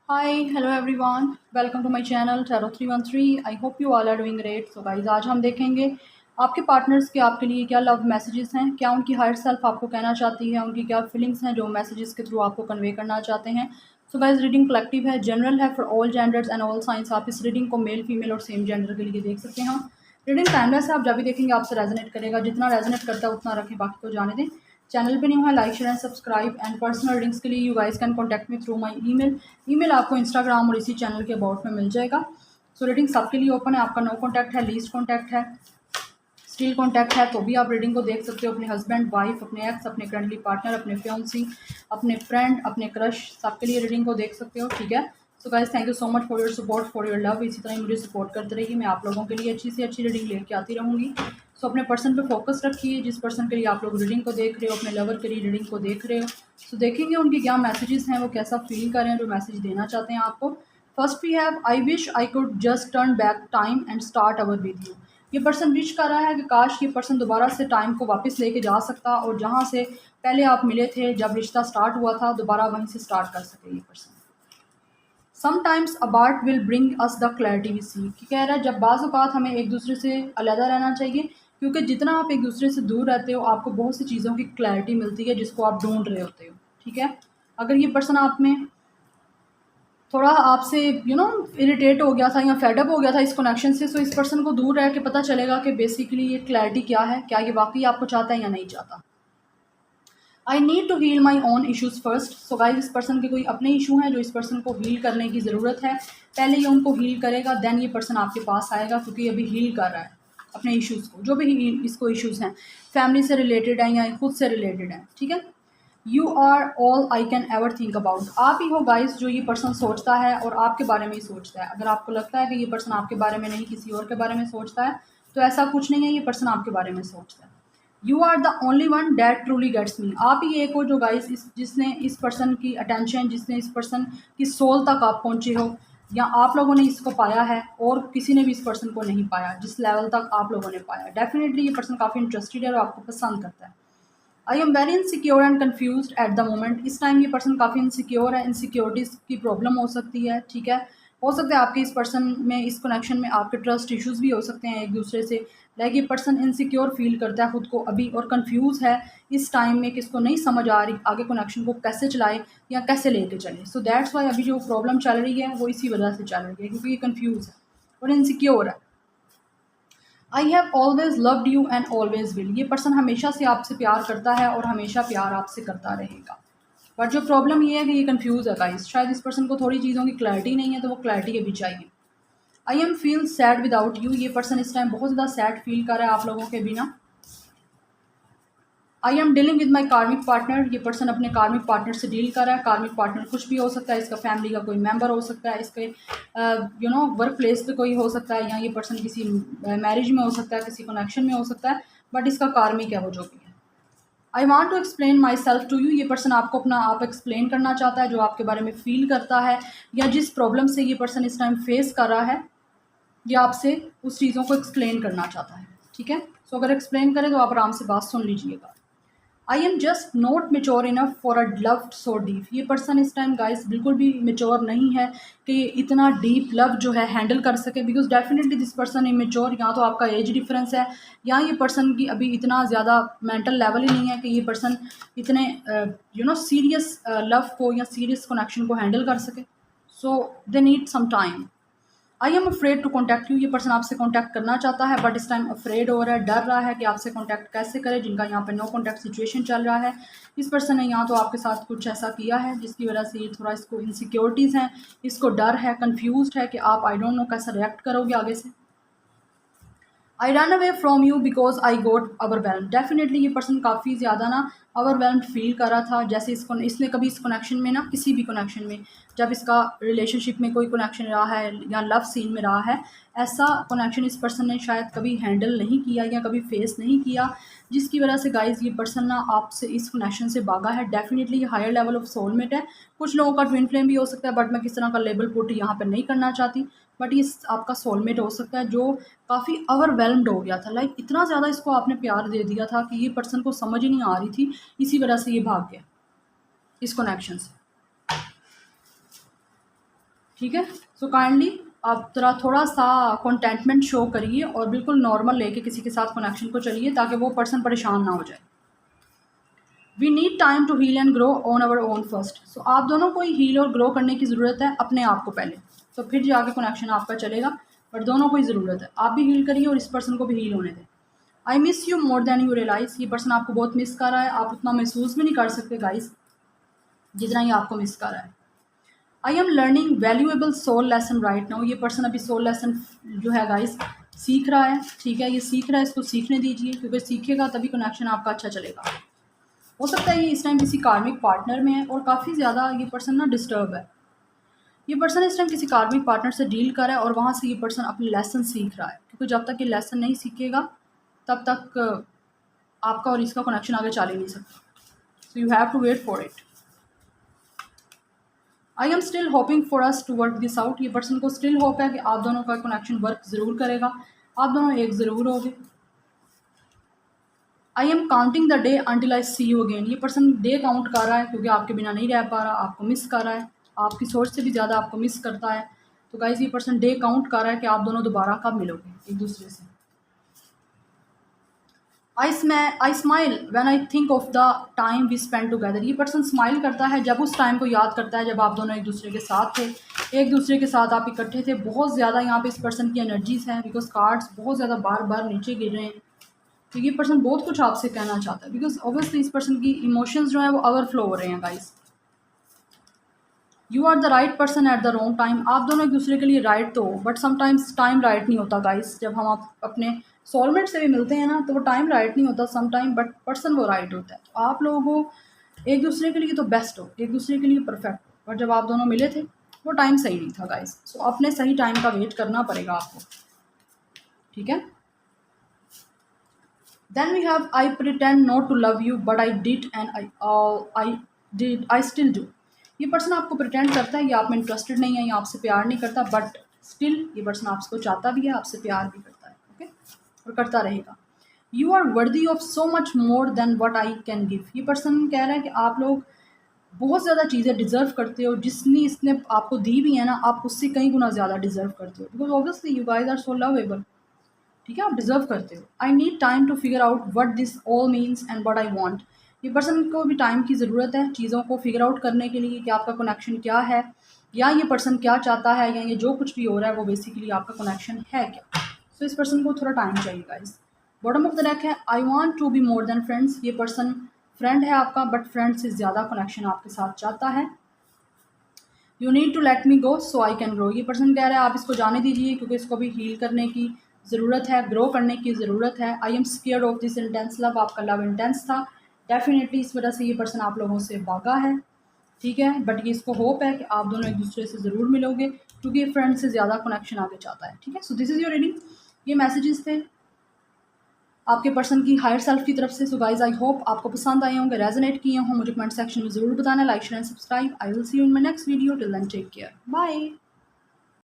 Hi, hello everyone. Welcome to my channel Tarot 313. I hope you all are doing great. So guys, आज हम देखेंगे आपके partners के आपके लिए क्या लव मैसेजेस हैं, क्या उनकी हायर सेल्फ आपको कहना चाहती है, उनकी क्या फीलिंग्स हैं जो मैसेजेस के थ्रू आपको कन्वे करना चाहते हैं। सो गाइस, रीडिंग कलेक्टिव है, जनरल है for all genders and all science. आप इस रीडिंग को मेल फीमेल और सेम जेंडर के लिए देख सकते हैं। रीडिंग टाइमलेस है, आप जब भी देखेंगे आपसे रेजोनेट करेगा। जितना रेजोनेट करता है उतना रखें, बाकी को जाने दें। चैनल पे न्यू है, like share and subscribe. And personal readings के लिए you guys can contact me through my email आपको इंस्टाग्राम और इसी चैनल के अबाउट में मिल जाएगा। सो रीडिंग सबके लिए ओपन है। आपका नो कॉन्टैक्ट है, लीस्ट कॉन्टैक्ट है, स्टिल कॉन्टैक्ट है, तो भी आप रीडिंग को देख सकते हो। अपने हस्बैंड, वाइफ, अपने एक्स, अपने करंटली पार्टनर, अपने फियांसी, अपने फ्रेंड, अपने क्रश, सबके लिए रीडिंग को देख सकते हो। ठीक है। So guys, thank you so much for your support, for your love. इसी तरह ही मुझे सपोर्ट करते रहिए, मैं आप लोगों के लिए अच्छी से अच्छी रीडिंग लेके आती रहूँगी। सो अपने पर्सन पे फोकस रखिए, जिस पर्सन के लिए आप लोग रीडिंग को देख रहे हो, अपने लवर के लिए रीडिंग को देख रहे हो। सो देखेंगे उनके क्या मैसेजेस हैं, वो कैसा फील कर रहे हैं, जो मैसेज देना चाहते हैं आपको। First we have, I wish I could just turn back time and start over with you. ये पर्सन विश कर रहा है कि काश ये पर्सन दोबारा से टाइम को वापस लेके जा सकता और जहाँ से पहले आप मिले थे, जब रिश्ता स्टार्ट हुआ था, दोबारा वहीं से स्टार्ट कर सके ये person. Sometimes abort will bring us the clarity we see, कि कह रहा है जब बाज़ औक़ात हमें एक दूसरे से अलहदा रहना चाहिए, क्योंकि जितना आप एक दूसरे से दूर रहते हो आपको बहुत सी चीज़ों की क्लैरिटी मिलती है जिसको आप ढूंढ रहे होते हो। ठीक है। अगर ये पर्सन आप में थोड़ा आपसे इरिटेट हो गया था या फेडअप हो गया था इस कनेक्शन से, तो इस पर्सन को दूर रह के पता चलेगा कि बेसिकली ये क्लैरिटी क्या है, क्या ये वाकई आपको चाहता है या नहीं चाहता। I need to heal my own issues first. So guys, इस पर्सन के कोई अपने इशू हैं जो इस पर्सन को हील करने की ज़रूरत है। पहले ये उनको हील करेगा, देन ये पर्सन आपके पास आएगा, क्योंकि ये अभी हील कर रहा है अपने इशूज़ को, जो भी इसको इशूज़ हैं, फैमिली से रिलेटेड हैं या खुद से रिलेटेड हैं। ठीक है। You are all I can ever think about. आप ही हो गाइस जो ये पर्सन सोचता है और आपके बारे में ही सोचता है। अगर आपको लगता है कि ये पर्सन आपके बारे में नहीं किसी और के बारे में सोचता है, तो ऐसा कुछ नहीं है, ये पर्सन आपके बारे में सोचता है। You are the only one that truly gets me. आप ही एक हो जो गाइस जिसने इस पर्सन की अटेंशन, जिसने इस पर्सन की सोल तक आप पहुँचे हो, या आप लोगों ने इसको पाया है और किसी ने भी इस पर्सन को नहीं पाया जिस लेवल तक आप लोगों ने पाया। डेफिनेटली ये पर्सन काफ़ी इंटरेस्टेड है और आपको पसंद करता है। I am very insecure and confuse at the moment. इस टाइम ये पर्सन काफ़ी इनसिक्योर है, इनसिक्योरिटीज़ की प्रॉब्लम हो सकती है। ठीक है। हो सकता है आपके इस पर्सन में, इस कनेक्शन में आपके ट्रस्ट इश्यूज़ भी हो सकते हैं एक दूसरे से। लाइक ये पर्सन इनसिक्योर फील करता है खुद को अभी और कंफ्यूज है इस टाइम में कि इसको नहीं समझ आ रही आगे कनेक्शन को कैसे चलाए या कैसे लेके चले। सो दैट्स वाई अभी जो प्रॉब्लम चल रही है वो इसी वजह से चल रही है, क्योंकि ये कन्फ्यूज़ है और इनसिक्योर है। I have always loved you and always will. ये पर्सन हमेशा से आपसे प्यार करता है और हमेशा प्यार आपसे करता रहेगा। बट जो प्रॉब्लम ये है कि ये कंफ्यूज है गाइस, शायद इस पर्सन को थोड़ी चीज़ों की क्लैरिटी नहीं है, तो वो क्लैरिटी अभी चाहिए। I am feel sad without you. ये पर्सन इस टाइम बहुत ज़्यादा सैड फील कर रहा है आप लोगों के बिना। I am dealing with my कार्मिक पार्टनर। ये पर्सन अपने कार्मिक पार्टनर से डील कर रहा है। कार्मिक पार्टनर कुछ भी हो सकता है, इसका फैमिली का कोई मेंबर हो सकता है, इसके वर्क प्लेस पे कोई हो सकता है, या ये पर्सन किसी मैरिज में हो सकता है, किसी कनेक्शन में हो सकता है, बट इसका कार्मिक है वो जो भी है। I want to explain myself to you. ये पर्सन आपको अपना आप एक्सप्लेन करना चाहता है, जो आपके बारे में फील करता है या जिस प्रॉब्लम से ये पर्सन इस टाइम फेस कर रहा है, ये आपसे उस चीज़ों को एक्सप्लेन करना चाहता है। ठीक है। सो अगर एक्सप्लेन करें तो आप आराम से बात सुन लीजिएगा। I am just not mature enough for a love so deep. ये पर्सन इस टाइम गाइस बिल्कुल भी मेच्योर नहीं है कि ये इतना डीप लव जो है हैंडल कर सके, because definitely this person is mature. या तो आपका एज डिफरेंस है, या ये पर्सन की अभी इतना ज़्यादा मेंटल लेवल ही नहीं है कि ये पर्सन इतने सीरियस लव को या सीरियस कनेक्शन को हैंडल कर सके। So they need some time. I am afraid to contact you. ये पर्सन आपसे कॉन्टैक्ट करना चाहता है, बट इस टाइम अफ्रेड हो रहा है, डर रहा है कि आपसे कॉन्टैक्ट कैसे करे, जिनका यहाँ पे नो कॉन्टैक्ट सिचुएशन चल रहा है। इस पर्सन ने यहाँ तो आपके साथ कुछ ऐसा किया है जिसकी वजह से ये थोड़ा इसको इनसिक्योरिटीज़ हैं, इसको डर है, कन्फ्यूज है कि आप आई डोंट नो कैसा रिएक्ट करोगे आगे से। I run away from you because I got overwhelm. Definitely ये पर्सन काफ़ी ज़्यादा ना ओवरवेल्म्ड फील कर रहा था, जैसे इसने कभी इस कनेक्शन में ना, किसी भी कनेक्शन में, जब इसका रिलेशनशिप में कोई कनेक्शन रहा है या लव सीन में रहा है, ऐसा कनेक्शन इस पर्सन ने शायद कभी हैंडल नहीं किया या कभी फेस नहीं किया, जिसकी वजह से गाइज ये पर्सन ना आपसे इस कनेक्शन से भागा है। डेफिनेटली ये हायर लेवल ऑफ सोलमेट है। कुछ लोगों का ट्विन फ्लेम भी हो सकता है, बट मैं किस तरह का लेबल पुट यहाँ पर नहीं करना चाहती। बट ये आपका सोलमेट हो सकता है जो काफ़ी ओवरवेल्म्ड हो गया था। लाइक इतना ज़्यादा इसको आपने प्यार दे दिया था कि ये पर्सन को समझ ही नहीं आ रही थी, इसी वजह से ये भाग गया इस कनेक्शन से। ठीक है। सो काइंडली आप थोड़ा सा कंटेंटमेंट शो करिए और बिल्कुल नॉर्मल लेके किसी के साथ कनेक्शन को चलिए ताकि वो पर्सन परेशान ना हो जाए। We need time to heal and grow on our own first. So आप दोनों को ही हील और ग्रो करने की ज़रूरत है अपने आप को पहले, तो फिर जाके कनेक्शन आपका चलेगा। बट दोनों को ही ज़रूरत है, आप भी हील करिए और इस पर्सन को भी हील होने दें। I miss you more than you realise. ये पर्सन आपको बहुत मिस कर रहा है, आप उतना महसूस भी नहीं कर सकते गाइस जितना ही आपको मिस कर रहा है। I am learning valuable soul lesson right now. ये पर्सन अभी सोल लेसन जो है गाइस सीख रहा है, ठीक है, ये सीख रहा है, इसको सीखने दीजिए क्योंकि सीखेगा तभी कनेक्शन आपका अच्छा चलेगा। हो सकता है ये इस टाइम किसी कार्मिक पार्टनर में है और काफ़ी ज़्यादा ये पर्सन ना डिस्टर्ब है। ये पर्सन इस टाइम किसी कार्मिक पार्टनर से डील कर रहा है और वहाँ से ये पर्सन अपने लेसन सीख रहा है, क्योंकि जब तक ये लेसन नहीं सीखेगा तब तक आपका और इसका कनेक्शन आगे चल ही नहीं सकता। So you have to wait for it. I am still hoping for us to work this out. ये पर्सन को स्टिल होप है कि आप दोनों का कनेक्शन वर्क ज़रूर करेगा, आप दोनों एक ज़रूर होगे। I am counting the day until I see you again. ये पर्सन डे काउंट कर रहा है क्योंकि आपके बिना नहीं रह पा रहा, आपको मिस कर रहा है, आपकी सोच से भी ज़्यादा आपको मिस करता है। तो गाइज ये पर्सन डे काउंट कर रहा है कि आप दोनों दोबारा कब मिलोगे एक दूसरे से। I smile when I think of the time we spend together. ये पर्सन स्माइल करता है जब उस टाइम को याद करता है जब आप दोनों एक दूसरे के साथ थे, एक दूसरे के साथ आप इकट्ठे थे। बहुत ज़्यादा यहाँ पे इस पर्सन की एनर्जीज हैं बिकॉज कार्ड्स बहुत ज़्यादा बार बार नीचे गिर रहे हैं। तो ये पर्सन बहुत कुछ आपसे कहना चाहता है बिकॉज ऑब्वियसली इस पर्सन की इमोशंस जो है वो ओवरफ्लो हो रहे हैं guys. You are the right person at the wrong time. आप दोनों एक दूसरे के लिए राइट तो हो बट समटाइम्स टाइम राइट नहीं होता गाइस। जब हम आप अपने सोलमेट से भी मिलते हैं ना तो वो टाइम राइट नहीं होता समटाइम, बट पर्सन वो राइट होता है। तो आप लोगों को एक दूसरे के लिए तो बेस्ट हो, एक दूसरे के लिए परफेक्ट हो, बट जब आप दोनों मिले थे वो टाइम सही नहीं था गाइस। सो अपने सही टाइम का वेट करना पड़ेगा आपको, ठीक है। Then we have I pretend not to love you but I did and I still do. ये पर्सन आपको प्रिटेंड करता है, ये आप में इंटरेस्टेड नहीं है, ये आपसे प्यार नहीं करता, बट स्टिल ये पर्सन आपको चाहता भी है, आपसे प्यार भी करता है, ओके, और करता रहेगा। You are worthy of so much more than what I can give. ये पर्सन कह रहा है कि आप लोग बहुत ज़्यादा चीज़ें डिज़र्व करते हो, जिसने इसने आपको दी भी है ना आप उससे कई गुना ज़्यादा डिज़र्व करते हो because obviously you guys are so lovable, ठीक है, आप डिज़र्व करते हो। I need time to figure out what this all means and what I want. ये पर्सन को भी टाइम की ज़रूरत है चीज़ों को फिगर आउट करने के लिए कि आपका कनेक्शन क्या है, या ये पर्सन क्या चाहता है, या ये जो कुछ भी हो रहा है वो बेसिकली आपका कनेक्शन है क्या। सो इस पर्सन को थोड़ा टाइम चाहिए guys. Bottom of the deck है I want to be more than friends. ये पर्सन फ्रेंड है आपका बट फ्रेंड से ज़्यादा कनेक्शन आपके साथ चाहता है। You need to let me go so I can grow. ये पर्सन कह रहा है आप इसको जाने दीजिए क्योंकि इसको भी हील करने की ज़रूरत है, ग्रो करने की ज़रूरत है। I am scared of this intense love. आपका लव इंटेंस था डेफिनेटली, इस वजह से ये पर्सन आप लोगों से भागा है, ठीक है, बट ये इसको होप है कि आप दोनों एक दूसरे से ज़रूर मिलोगे क्योंकि ये फ्रेंड से ज़्यादा कनेक्शन आगे चाहता है, ठीक है। So this is your reading. ये मैसेजेस थे आपके पर्सन की हायर सेल्फ की तरफ से। सो गाइज आई होप आपको पसंद आए होंगे, रेजोनेट किए हों। मुझे कमेंट सेक्शन में ज़रूर बताना, like share and subscribe. I will see you in my next video. Till then take care, bye.